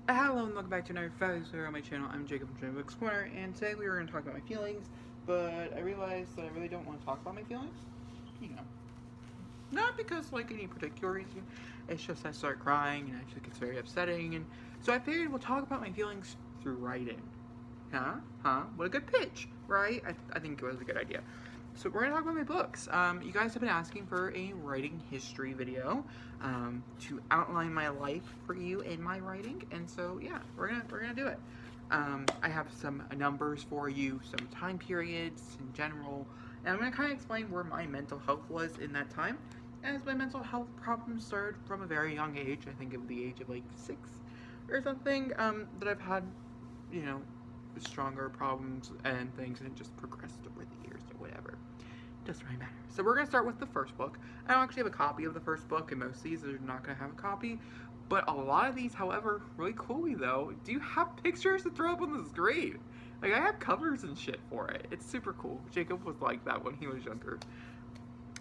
Hello and welcome back to another photos here on my channel. I'm Jacob from Jacob Books Corner, and today we were going to talk about my feelings, but I realized that I really don't want to talk about my feelings. You know, not because like any particular reason. It's just I start crying and it just gets very upsetting, and so I figured we'll talk about my feelings through writing. Huh? What a good pitch, right? I think it was a good idea. So we're gonna talk about my books. You guys have been asking for a writing history video to outline my life for you in my writing, and so yeah, we're gonna do it. I have some numbers for you, some time periods in general, and I'm gonna kind of explain where my mental health was in that time, as my mental health problems started from a very young age. I think at the age of like 6 or something. That I've had, you know, stronger problems and things, and it just progressed over the years or whatever. Doesn't really matter. So we're gonna start with the first book. I don't actually have a copy of the first book, and most of these are not gonna have a copy. But a lot of these, however, really coolly though, do have pictures to throw up on the screen. Like, I have covers and shit for it. It's super cool. Jacob was like that when he was younger.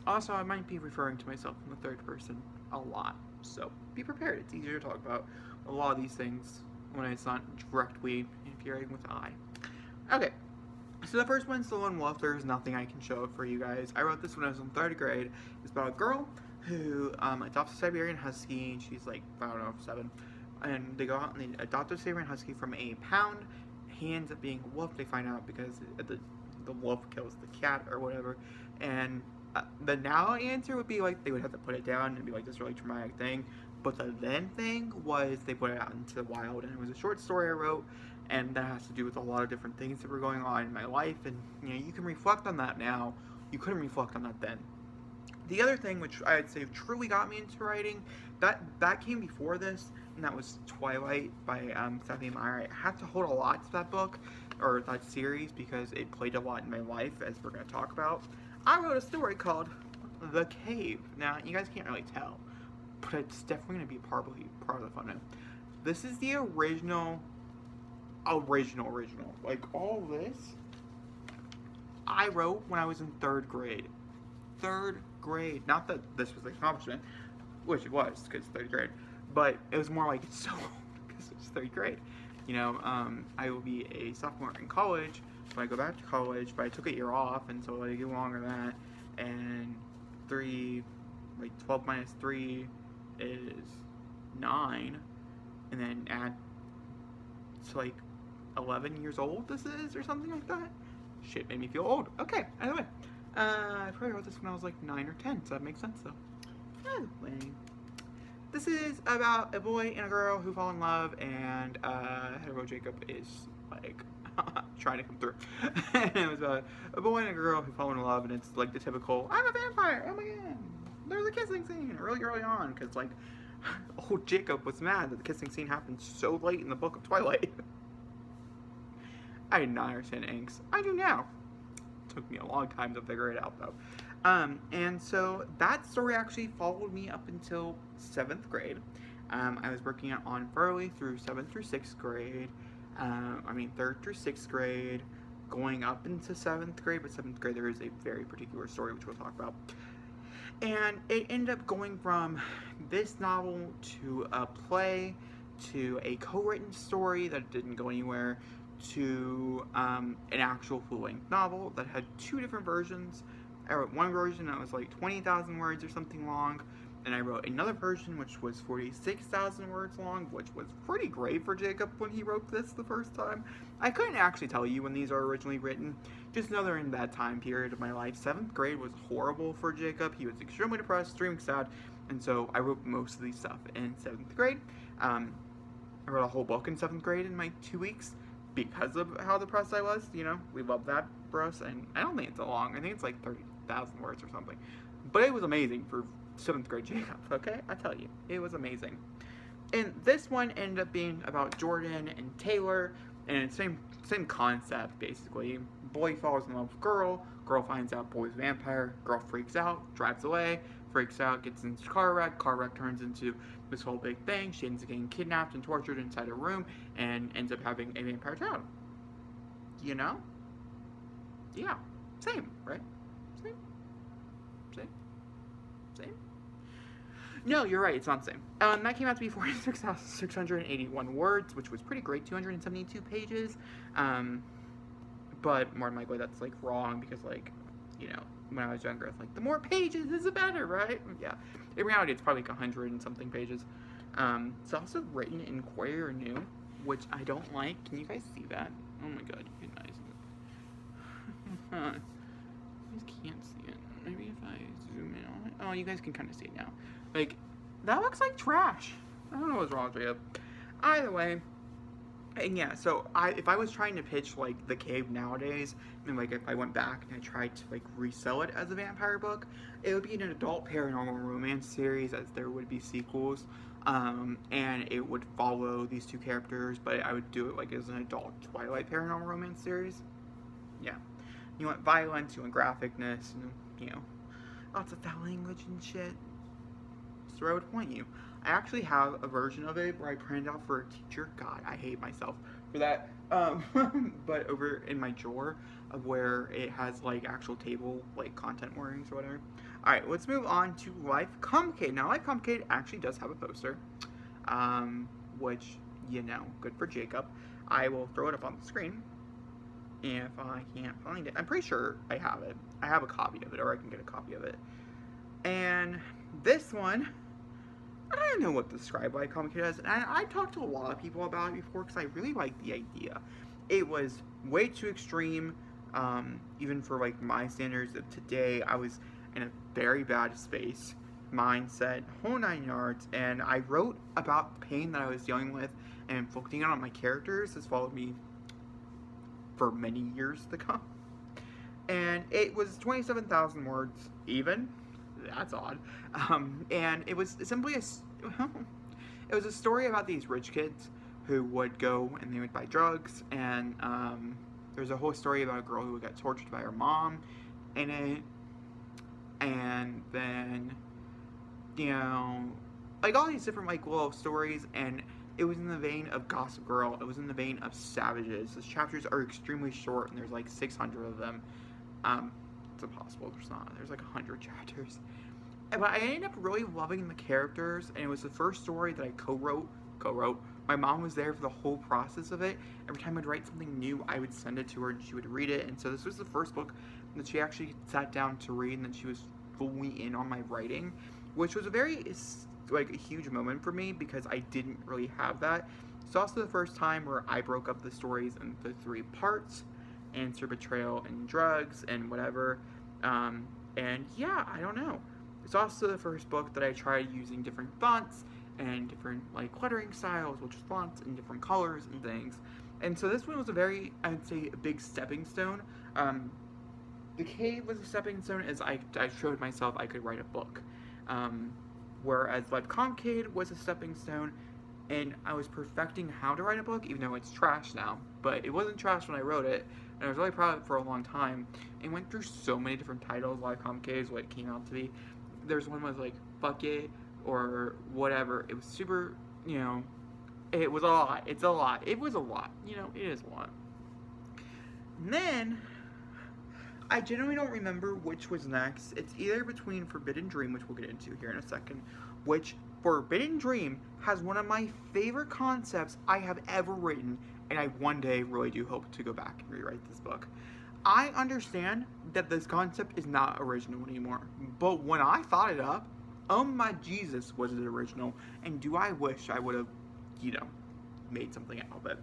Also, I might be referring to myself in the third person a lot, so be prepared. It's easier to talk about a lot of these things when it's not directly infuriating with I. Okay, so the first one's The Lone Wolf. There's nothing I can show for you guys. I wrote this when I was in 3rd grade. It's about a girl who adopts a Siberian Husky. She's like, I don't know, 7. And they go out and they adopt a Siberian Husky from a pound. He ends up being a wolf, they find out, because the wolf kills the cat or whatever. And the now answer would be like they would have to put it down and be like this really traumatic thing. But the then thing was they put it out into the wild, and it was a short story I wrote, and that has to do with a lot of different things that were going on in my life, and you know, you can reflect on that now. You couldn't reflect on that then. The other thing, which I would say truly got me into writing, that came before this, and that was Twilight by Stephanie Meyer. I have to hold a lot to that book, or that series, because it played a lot in my life, as we're going to talk about. I wrote a story called The Cave. Now, you guys can't really tell, but it's definitely going to be part of the fun. This is the original. Like, all this, I wrote when I was in 3rd grade. 3rd grade. Not that this was an accomplishment, which it was, because 3rd grade, but it was more like, it's so old, because it's 3rd grade. You know, I will be a sophomore in college when I go back to college, but I took a year off, and so I get longer than that, and 12 minus 3 is 9, and then add to like 11 years old this is, or something like that. Shit made me feel old. Okay, anyway. I probably wrote this when I was like 9 or 10, so that makes sense though. Anyway. This is about a boy and a girl who fall in love, and hetero Jacob is like trying to come through. And it was about a boy and a girl who fall in love, and it's like the typical, I'm a vampire, oh my god. There's a kissing scene really early on, because like old Jacob was mad that the kissing scene happened so late in the book of Twilight. I did not understand angst. I do now. It took me a long time to figure it out though. And so that story actually followed me up until 7th grade. I was working on Furley through 7th through 6th grade. 3rd through 6th grade, going up into 7th grade, but 7th grade there is a very particular story which we'll talk about. And it ended up going from this novel to a play, to a co-written story that didn't go anywhere, to an actual full-length novel that had 2 different versions. I wrote one version that was like 20,000 words or something long, and I wrote another version which was 46,000 words long, which was pretty great for Jacob when he wrote this the first time. I couldn't actually tell you when these are originally written, just know they're in that time period of my life. 7th grade was horrible for Jacob. He was extremely depressed, extremely sad, and so I wrote most of these stuff in 7th grade. I wrote a whole book in 7th grade in my 2 weeks, because of how depressed I was. You know, we love that for us, and I don't think it's that long. I think it's like 30,000 words or something. But it was amazing for 7th grade Jacob, okay? I tell you, it was amazing. And this one ended up being about Jordan and Taylor, and same concept, basically. Boy falls in love with girl, girl finds out boy's vampire, girl freaks out, drives away, freaks out, gets into a car wreck turns into this whole big thing. She ends up getting kidnapped and tortured inside a room, and ends up having a vampire child. You know? Yeah. Same, right? Same. No, you're right. It's not the same. That came out to be 46,681 words, which was pretty great. 272 pages. But more than likely that's like wrong because like, you know, when I was younger, it's like the more pages is the better, right? Yeah. In reality, it's probably like 100 and something pages. It's also written in Queer or New, which I don't like. Can you guys see that? Oh my god, you guys. You guys can't see it. Maybe if I zoom in on it. Oh, you guys can kind of see it now. Like, that looks like trash. I don't know what's wrong with you. Either way, and yeah, so if I was trying to pitch like The Cave nowadays, and like if I went back and I tried to like resell it as a vampire book, it would be an adult paranormal romance series, as there would be sequels, and it would follow these two characters, but I would do it like as an adult Twilight paranormal romance series. Yeah, you want violence, you want graphicness, and you know, lots of foul language and shit. That's where I would point you. I actually have a version of it where I printed out for a teacher. God, I hate myself for that. But over in my drawer of where it has like actual table, like content warnings or whatever. Alright, let's move on to Life Complicated. Now, Life Complicated actually does have a poster, which, you know, good for Jacob. I will throw it up on the screen if I can't find it. I'm pretty sure I have it. I have a copy of it, or I can get a copy of it. And this one, I don't know what to describe Life Complicated as, and I talked to a lot of people about it before because I really liked the idea. It was way too extreme, even for like my standards of today. I was in a very bad space, mindset, whole 9 yards, and I wrote about the pain that I was dealing with and inflicting it on my characters. This followed me for many years to come. And it was 27,000 words even. That's odd. And it was simply it was a story about these rich kids who would go and they would buy drugs, and there's a whole story about a girl who got tortured by her mom in it, and then, you know, like all these different like little stories, and it was in the vein of Gossip Girl. It was in the vein of Savages. Those chapters are extremely short, and there's like 600 of them. It's impossible. There's not. There's like 100 chapters. But I ended up really loving the characters, and it was the first story that I co-wrote. My mom was there for the whole process of it. Every time I'd write something new, I would send it to her, and she would read it. And so this was the first book that she actually sat down to read, and that she was fully in on my writing, which was a very, like, a huge moment for me because I didn't really have that. It's also the first time where I broke up the stories into 3 parts: answer, betrayal, and drugs, and whatever. And yeah, I don't know. It's also the first book that I tried using different fonts and different like lettering styles, which is fonts and different colors and things. And so this one was a very, I'd say, a big stepping stone. The Cave was a stepping stone as I showed myself I could write a book. Whereas Life Complicated was a stepping stone, and I was perfecting how to write a book, even though it's trash now. But it wasn't trash when I wrote it, and I was really proud of it for a long time. And went through so many different titles. Life Complicated is what it came out to be. There's one that was like, Fuck It, or whatever. It was super, you know, it was a lot. It's a lot. It was a lot. You know, it is a lot. And then, I generally don't remember which was next. It's either between Forbidden Dream, which we'll get into here in a second, which Forbidden Dream has one of my favorite concepts I have ever written, and I one day really do hope to go back and rewrite this book. I understand that this concept is not original anymore, but when I thought it up, oh my Jesus, was it original, and do I wish I would have, you know, made something out of it.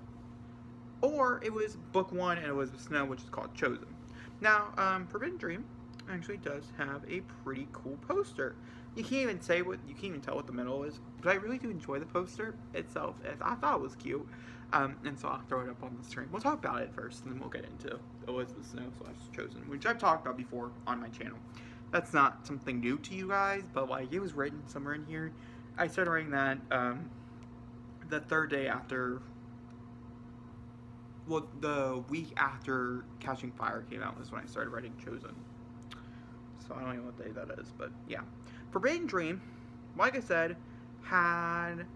Or it was book 1 and it was Snow, which is called Chosen. Now, Forbidden Dream actually does have a pretty cool poster. You can't even tell what the middle is, but I really do enjoy the poster itself. I thought it was cute. And so I'll throw it up on the screen. We'll talk about it first, and then we'll get into Elizabeth Snow / Chosen, which I've talked about before on my channel. That's not something new to you guys, but like it was written somewhere in here. I started writing that the third day after, well, the week after Catching Fire came out was when I started writing Chosen. So I don't know what day that is, but yeah. Forbidden Dream, like I said, had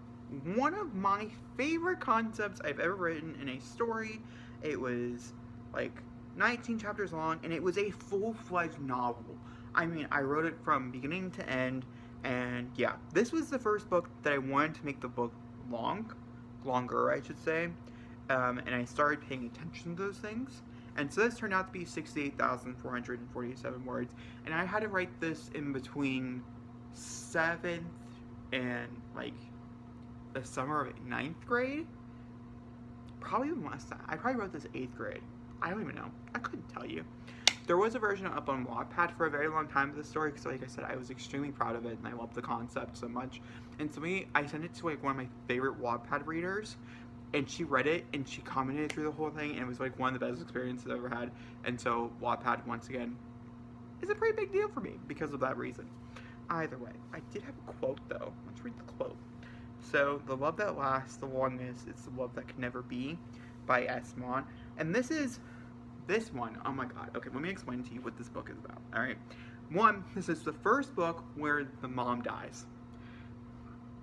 one of my favorite concepts I've ever written in a story. It was like 19 chapters long, and it was a full-fledged novel. I mean, I wrote it from beginning to end, And yeah, this was the first book that I wanted to make the book longer, I should say. And I started paying attention to those things. And so this turned out to be 68,447 words. And I had to write this in between 7th and like the summer of 9th grade. Probably even less than that. I probably wrote this 8th grade. I don't even know. I couldn't tell you. There was a version up on Wattpad for a very long time of the story because, like I said, I was extremely proud of it and I loved the concept so much. And so I sent it to like one of my favorite Wattpad readers, and she read it and she commented through the whole thing, and it was like one of the best experiences I've ever had. And so Wattpad, once again, is a pretty big deal for me because of that reason. Either way, I did have a quote though. Let's read the quote. So, the love that lasts the longest is the love that can never be, by S. Mon. And this one, oh my god. Okay, let me explain to you what this book is about, alright? One, this is the first book where the mom dies.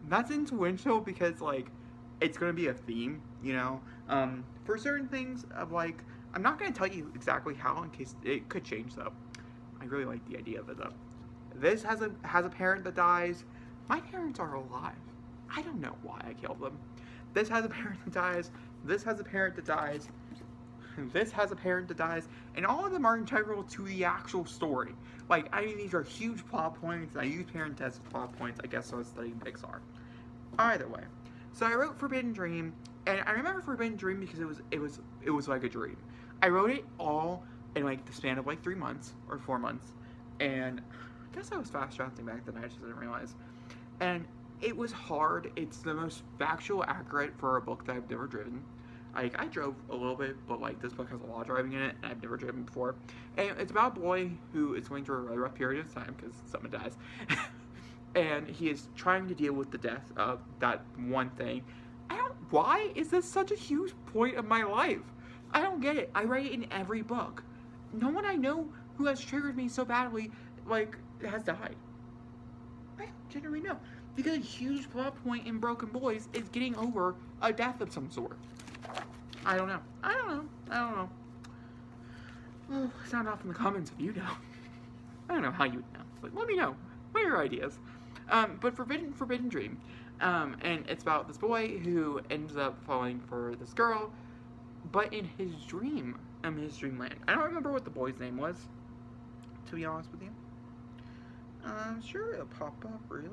That's influential because, like, it's going to be a theme, you know? For certain things of, like, I'm not going to tell you exactly how in case it could change, though. I really like the idea of it, though. This has a parent that dies. My parents are alive. I don't know why I killed them. This has a parent that dies. This has a parent that dies. This has a parent that dies. And all of them are integral to the actual story. Like, I mean, these are huge plot points. I use parent as plot points. I guess I was studying Pixar. Either way. So I wrote Forbidden Dream. And I remember Forbidden Dream because it was like a dream. I wrote it all in like the span of like 3 months or 4 months. And I guess I was fast drafting back then. I just didn't realize. And it was hard. It's the most factual accurate for a book that I've never driven. Like, I drove a little bit, but like this book has a lot of driving in it, and I've never driven before. And it's about a boy who is going through a really rough period of time because someone dies. And he is trying to deal with the death of that one thing. Why is this such a huge point of my life? I don't get it. I write it in every book. No one I know who has triggered me so badly, like, has died. I don't generally know. Because a huge plot point in Broken Boys is getting over a death of some sort. I don't know. Oh, sound off in the comments if you know. I don't know how you would know, but let me know. What are your ideas? But Forbidden Dream. And it's about this boy who ends up falling for this girl, but in his dream, his dreamland. I don't remember what the boy's name was, to be honest with you. Sure, it'll pop up, really.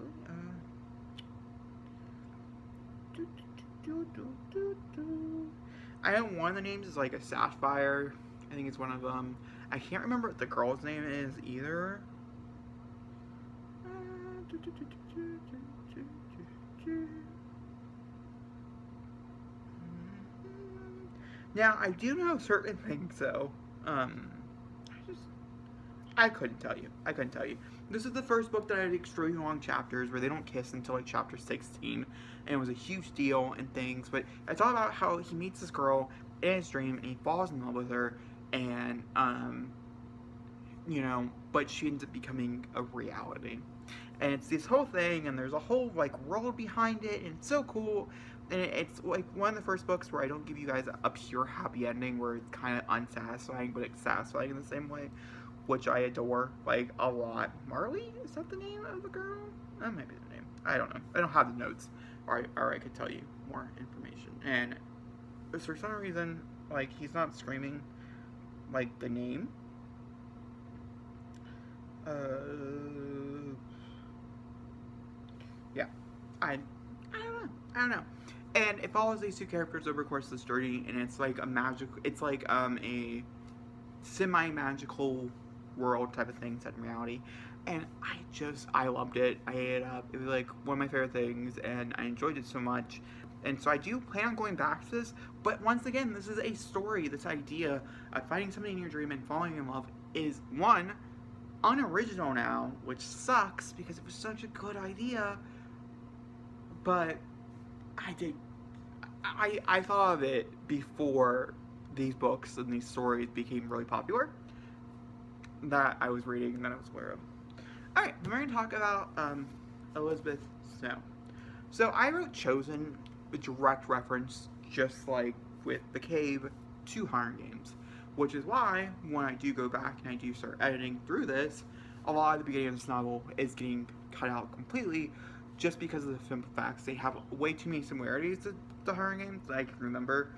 I know one of the names is like a Sapphire. I think it's one of them. I can't remember what the girl's name is either. Now, I do know certain things, though. I couldn't tell you. This is the first book that had extremely long chapters where they don't kiss until like chapter 16, and it was a huge deal and things. But it's all about how he meets this girl in his dream and he falls in love with her, and you know, but she ends up becoming a reality. And it's this whole thing, and there's a whole like world behind it, and it's so cool. And it's like one of the first books where I don't give you guys a pure happy ending where it's kind of unsatisfying, but it's satisfying in the same way, which I adore, like, a lot. Marley? Is that the name of the girl? That might be the name. I don't know. I don't have the notes, or I could tell you more information. And for some reason, like, he's not screaming, like, the name. Yeah. I don't know. And it follows these two characters over the course of this journey, and it's like a semi-magical world type of thing set in reality. And I loved it. I ate it up. It was like one of my favorite things, and I enjoyed it so much. And so I do plan on going back to this, but once again, this is a story. This idea of finding somebody in your dream and falling in love is, one, unoriginal now, which sucks because it was such a good idea. But I thought of it before these books and these stories became really popular that I was reading and that I was aware of. Alright, we're going to talk about Elizabeth Snow. So I wrote Chosen, a direct reference, just like with The Cave, to Hunger Games. Which is why, when I do go back and I do start editing through this, a lot of the beginning of this novel is getting cut out completely just because of the simple facts. They have way too many similarities to the Hunger Games that I can remember.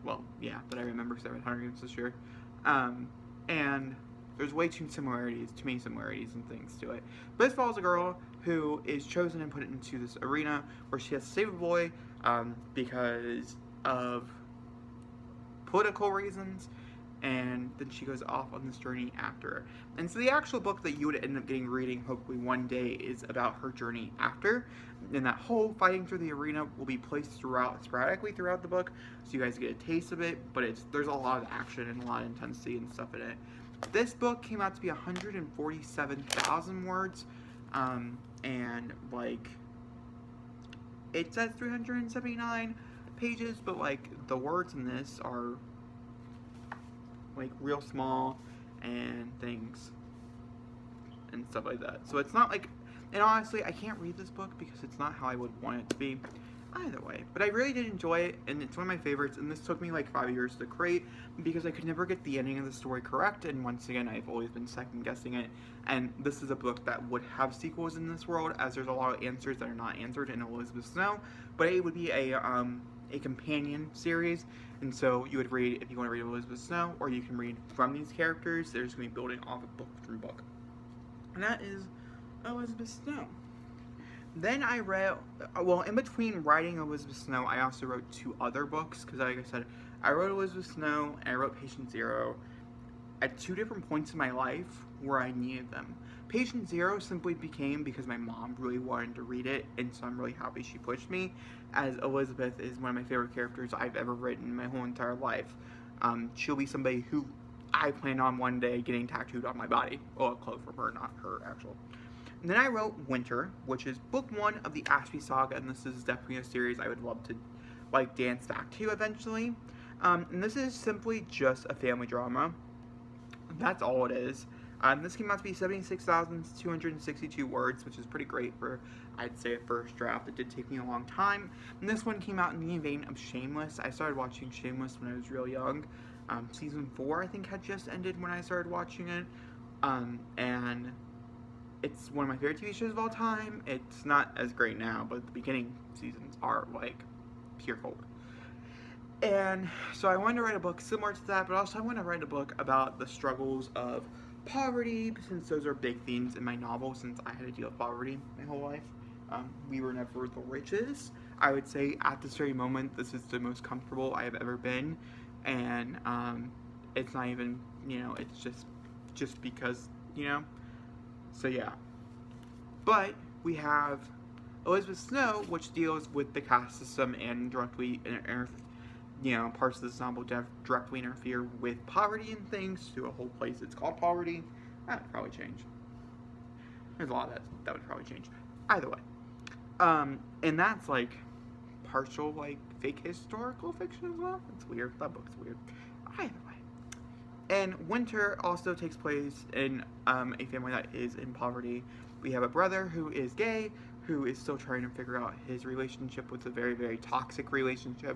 Well, yeah, but I remember because I read Hunger Games this year. And there's way too many similarities and things to it. But this follows a girl who is chosen and put into this arena where she has to save a boy because of political reasons, and then she goes off on this journey after. And so the actual book that you would end up reading hopefully one day is about her journey after, and that whole fighting through the arena will be placed sporadically throughout the book, so you guys get a taste of it, but there's a lot of action and a lot of intensity and stuff in it. This book came out to be 147,000 words, and like, it says 379 pages, but like, the words in this are like real small and things and stuff like that. So it's not like, and honestly, I can't read this book because it's not how I would want it to be either way. But I really did enjoy it, and it's one of my favorites, and this took me like 5 years to create because I could never get the ending of the story correct, and once again, I've always been second guessing it. And this is a book that would have sequels in this world, as there's a lot of answers that are not answered in Elizabeth Snow, but it would be a companion series, and so you would read, if you want to read Elizabeth Snow, or you can read from these characters. They're just going to be building off of book through book, and that is Elizabeth Snow. Then I read, well, in between writing Elizabeth Snow, I also wrote 2 other books, because like I said, I wrote Elizabeth Snow and I wrote Patient Zero at 2 different points in my life where I needed them. Patient Zero simply became because my mom really wanted to read it, and so I'm really happy she pushed me, as Elizabeth is one of my favorite characters I've ever written in my whole entire life. She'll be somebody who I plan on one day getting tattooed on my body. Well, a quote from her, not her actual. And then I wrote Winter, which is book 1 of the Ashby Saga, and this is definitely a series I would love to like dance back to eventually. And this is simply just a family drama. That's all it is. This came out to be 76,262 words, which is pretty great for, I'd say, a first draft. It did take me a long time. And this one came out in the vein of Shameless. I started watching Shameless when I was real young. Season 4, I think, had just ended when I started watching it. And it's one of my favorite TV shows of all time. It's not as great now, but the beginning seasons are, like, pure gold. And so I wanted to write a book similar to that, but also I want to write a book about the struggles of poverty, since those are big themes in my novel, since I had to deal with poverty my whole life. We were never the richest. I would say at this very moment, this is the most comfortable I have ever been, and it's not even, it's just because, so yeah. But we have Elizabeth Snow, which deals with the caste system and directly parts of this novel directly interfere with poverty and things to a whole place. It's called Poverty. That would probably change. There's a lot of that would probably change. Either way. And that's like partial like fake historical fiction as well. It's weird. That book's weird. Either way. And Winter also takes place in a family that is in poverty. We have a brother who is gay, who is still trying to figure out his relationship with a very, very toxic relationship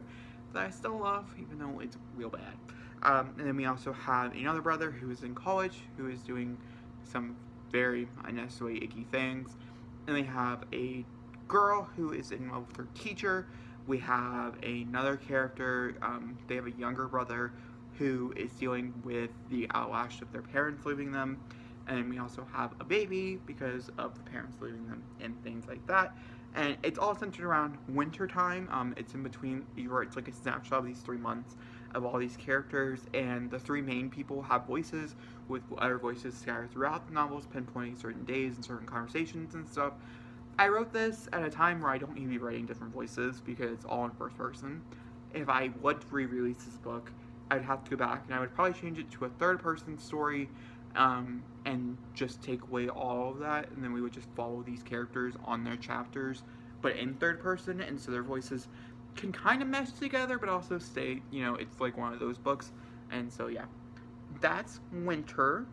that I still love, even though it's real bad. And then we also have another brother who is in college, who is doing some very unnecessary icky things. And we have a girl who is in love with her teacher. We have another character, they have a younger brother who is dealing with the outlash of their parents leaving them. And we also have a baby because of the parents leaving them and things like that. And it's all centered around winter time. It's in between, it's like a snapshot of these 3 months of all these characters, and the 3 main people have voices, with other voices scattered throughout the novels, pinpointing certain days and certain conversations and stuff. I wrote this at a time where I don't need to be writing different voices because it's all in first person. If I would re-release this book, I'd have to go back and I would probably change it to a third person story, and just take away all of that, and then we would just follow these characters on their chapters, but in third person, and so their voices can kind of mesh together, but also stay, it's like one of those books. And so yeah, that's Winter.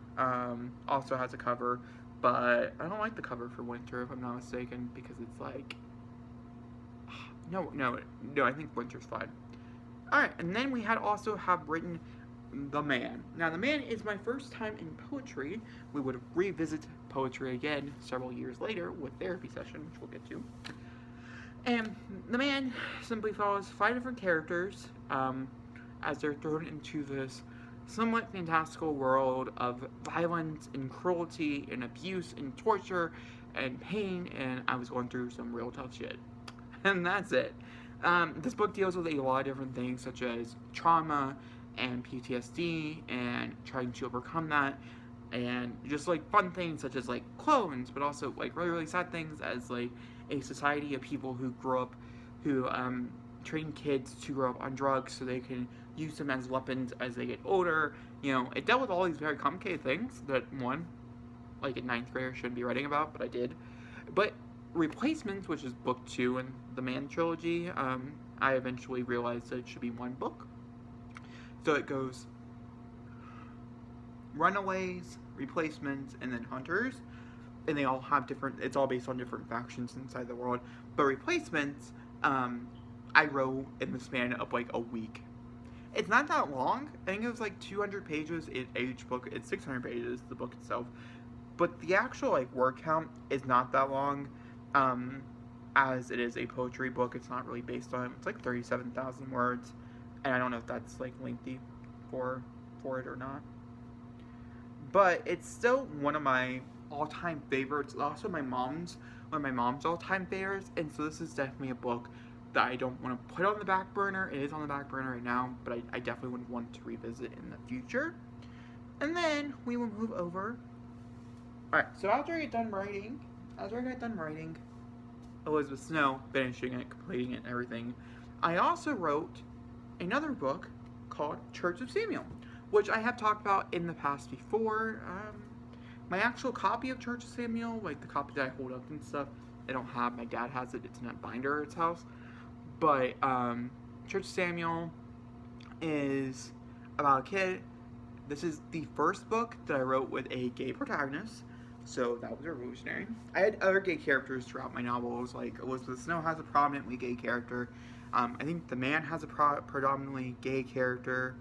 Also has a cover, but I don't like the cover for Winter, if I'm not mistaken, because it's like, no, I think Winter's fine. Alright, and then we also have written The Man. Now, The Man is my first time in poetry. We would revisit poetry again several years later with therapy session, which we'll get to. And The Man simply follows 5 different characters as they're thrown into this somewhat fantastical world of violence and cruelty and abuse and torture and pain, and I was going through some real tough shit. And that's it. This book deals with a lot of different things, such as trauma and PTSD and trying to overcome that, and just like fun things such as like clones, but also like really, really sad things as like a society of people who train kids to grow up on drugs so they can use them as weapons as they get older. You know, it dealt with all these very complicated things that like a 9th grader shouldn't be writing about, but I did. But Replacements, which is book 2 in the Man trilogy, I eventually realized that it should be one book. So it goes Runaways, Replacements, and then Hunters. And they all have it's all based on different factions inside the world. But Replacements, I wrote in the span of like a week. It's not that long. I think it was like 200 pages in each book. It's 600 pages, the book itself. But the actual like word count is not that long. As it is a poetry book, it's not really based on, it's like 37,000 words. And I don't know if that's like lengthy for it or not. But it's still one of my all-time favorites. Also one of my mom's all-time favorites. And so this is definitely a book that I don't want to put on the back burner. It is on the back burner right now, but I definitely would want to revisit in the future. And then we will move over. Alright, so after I got done writing, Elizabeth Snow, finishing it, completing it, and everything, I also wrote another book called Church of Samuel, which I have talked about in the past before. My actual copy of Church of Samuel, like the copy that I hold up and stuff, I don't have. My dad has it. It's in a binder at his house. But Church of Samuel is about a kid. This is the first book that I wrote with a gay protagonist, so that was revolutionary. I had other gay characters throughout my novels, like Elizabeth Snow has a prominently gay character. I think The Man has a predominantly gay character,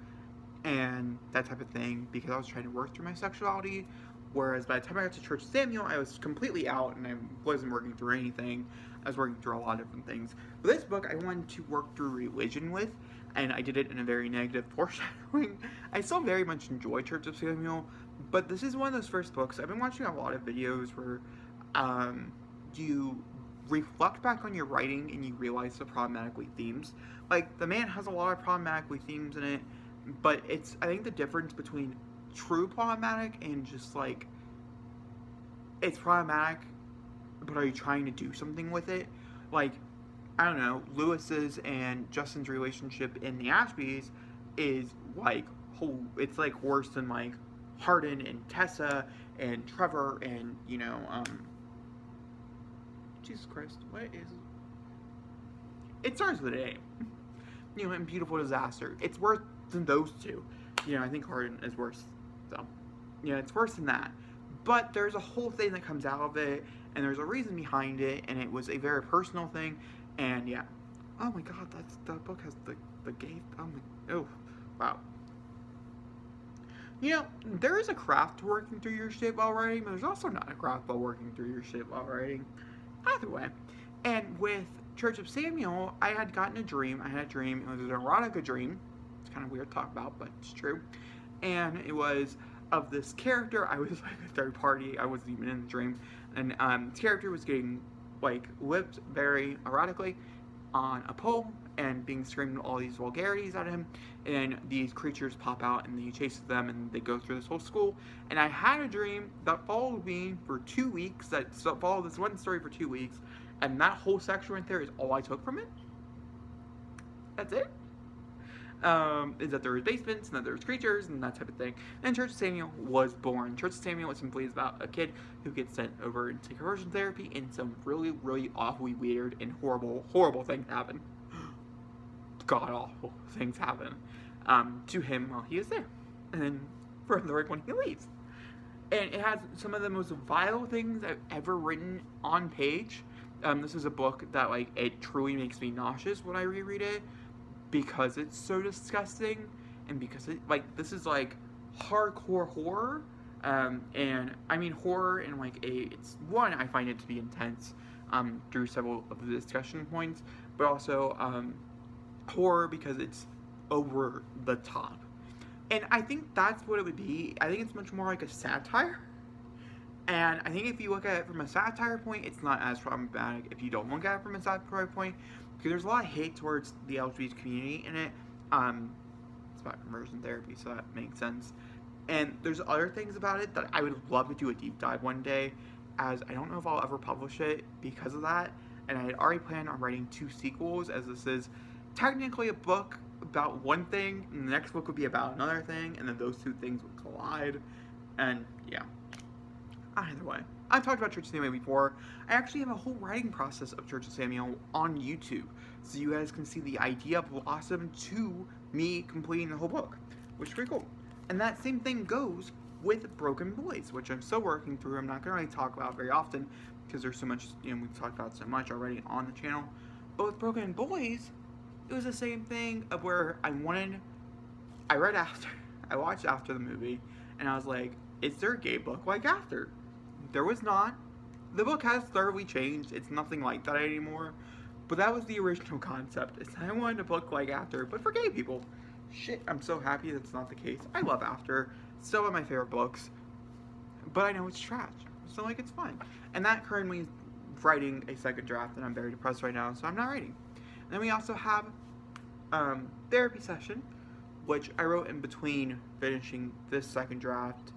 and that type of thing, because I was trying to work through my sexuality. Whereas by the time I got to Church of Samuel, I was completely out and I wasn't working through anything. I was working through a lot of different things. But this book I wanted to work through religion with, and I did it in a very negative foreshadowing. I still very much enjoy Church of Samuel, but this is one of those first books. I've been watching a lot of videos where you reflect back on your writing and you realize the problematic themes. Like, The Man has a lot of problematic themes in it, but I think the difference between true problematic and just like, it's problematic, but are you trying to do something with it? Like, I don't know, Lewis's and Justin's relationship in The Ashbys is like, it's like worse than like Hardin and Tessa and Trevor and, you know, Jesus Christ, what is it? Starts with an A. You know, and Beautiful Disaster. It's worse than those two. You know, I think Hardin is worse. So, you know, it's worse than that. But there's a whole thing that comes out of it, and there's a reason behind it, and it was a very personal thing, and yeah. Oh my god, that book has the gay, oh, wow. You know, there is a craft to working through your shit while writing, but there's also not a craft while working through your shit while writing. Either way. And with Church of Samuel, I had gotten a dream. I had a dream. It was an erotica dream. It's kind of weird to talk about, but it's true. And it was of this character. I was like a third party. I wasn't even in the dream. And this character was getting like whipped very erotically on a pole and being screamed all these vulgarities at him. And these creatures pop out and he chases them and they go through this whole school. And I had a dream that followed me for 2 weeks, that followed this one story for 2 weeks. And that whole section right there is all I took from it. That's it. Is that there was basements and that there was creatures and that type of thing. And Church of Samuel was born. Church of Samuel simply is about a kid who gets sent over into conversion therapy, and some really, really awfully weird and horrible, horrible things happen. God awful things happen to him while he is there. And then further when he leaves. And it has some of the most vile things I've ever written on page. This is a book that, like, it truly makes me nauseous when I reread it, because it's so disgusting and because this is like hardcore horror, and I mean horror in like it's one, I find it to be intense, through several of the discussion points, but also horror because it's over the top. And I think that's what it would be. I think it's much more like a satire. And I think if you look at it from a satire point, it's not as problematic if you don't look at it from a satire point, because there's a lot of hate towards the LGBT community in it. It's about conversion therapy, so that makes sense. And there's other things about it that I would love to do a deep dive one day, as I don't know if I'll ever publish it because of that. And I had already planned on writing 2 sequels, as this is technically a book about one thing, and the next book would be about another thing, and then those 2 things would collide. And yeah. Either way, I've talked about Church of Samuel before. I actually have a whole writing process of Church of Samuel on YouTube, so you guys can see the idea blossom to me completing the whole book, which is pretty cool. And that same thing goes with Broken Boys, which I'm still working through. I'm not going to really talk about very often, because there's so much, we've talked about so much already on the channel. But with Broken Boys, it was the same thing of where I watched after the movie, and I was like, is there a gay book like After? There was not. The book has thoroughly changed. It's nothing like that anymore. But that was the original concept. Is I wanted a book like After, but for gay people. Shit, I'm so happy that's not the case. I love After. It's still one of my favorite books. But I know it's trash. So, it's fine. And that currently is writing a second draft, and I'm very depressed right now, so I'm not writing. And then we also have Therapy Session, which I wrote in between finishing this second draft,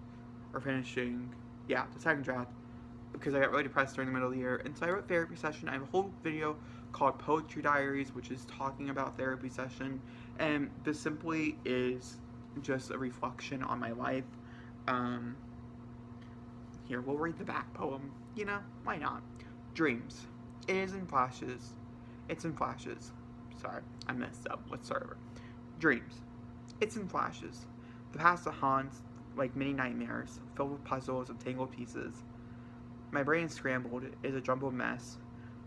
or finishing... yeah, the second draft, because I got really depressed during the middle of the year, and so I wrote Therapy Session. I have a whole video called Poetry Diaries, which is talking about Therapy Session, and this simply is just a reflection on my life. Here, we'll read the back poem, why not? Dreams. It is in flashes. It's in flashes. Sorry, I messed up. Let's start over. Dreams. It's in flashes. The past that haunts like many nightmares, filled with puzzles of tangled pieces. My brain is scrambled, is a jumbled mess,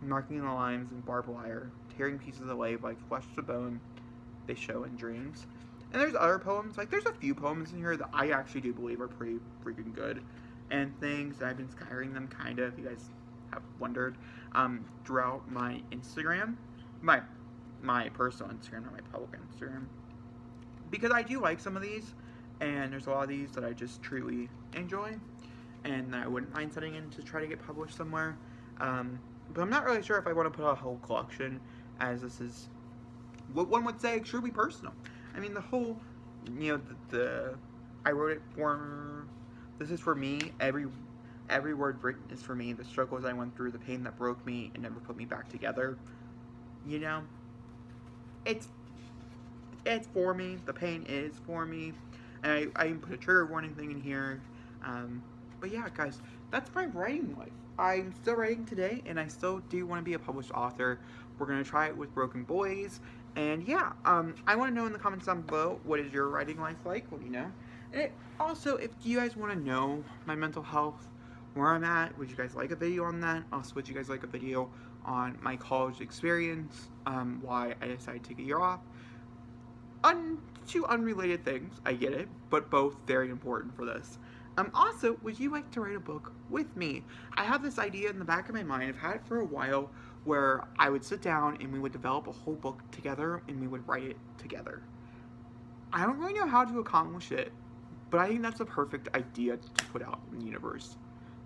marking the lines in barbed wire, tearing pieces away like flesh to bone they show in dreams. And there's other poems, there's a few poems in here that I actually do believe are pretty freaking good, and things that I've been scouring them, kind of, if you guys have wondered, throughout my Instagram, my personal Instagram, not my public Instagram, because I do like some of these. And there's a lot of these that I just truly enjoy, and that I wouldn't mind setting in to try to get published somewhere. But I'm not really sure if I want to put out a whole collection, as this is what one would say truly personal. I mean, the whole, I wrote it for, this is for me. Every word written is for me. The struggles I went through, the pain that broke me and never put me back together. It's for me. The pain is for me. And I even put a trigger warning thing in here. But yeah, guys, that's my writing life. I'm still writing today, and I still do want to be a published author. We're going to try it with Broken Boys. And yeah, I want to know in the comments down below, what is your writing life like? Let me know. And also, if you guys want to know my mental health, where I'm at, would you guys like a video on that? Also, would you guys like a video on my college experience, why I decided to take a year off? Two unrelated things, I get it, but both very important for this. Also, would you like to write a book with me? I have this idea in the back of my mind, I've had it for a while, where I would sit down and we would develop a whole book together and we would write it together. I don't really know how to accomplish it, but I think that's a perfect idea to put out in the universe.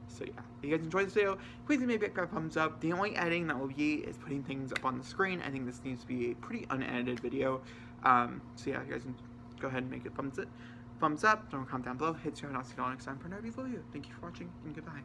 So yeah, if you guys enjoyed this video, please give me a big thumbs up. The only editing that will be is putting things up on the screen. I think this needs to be a pretty unedited video. So yeah, you guys can go ahead and make it thumbs up. Don't comment down below. Hit share and I'll see you all next time for another video. Thank you for watching and goodbye.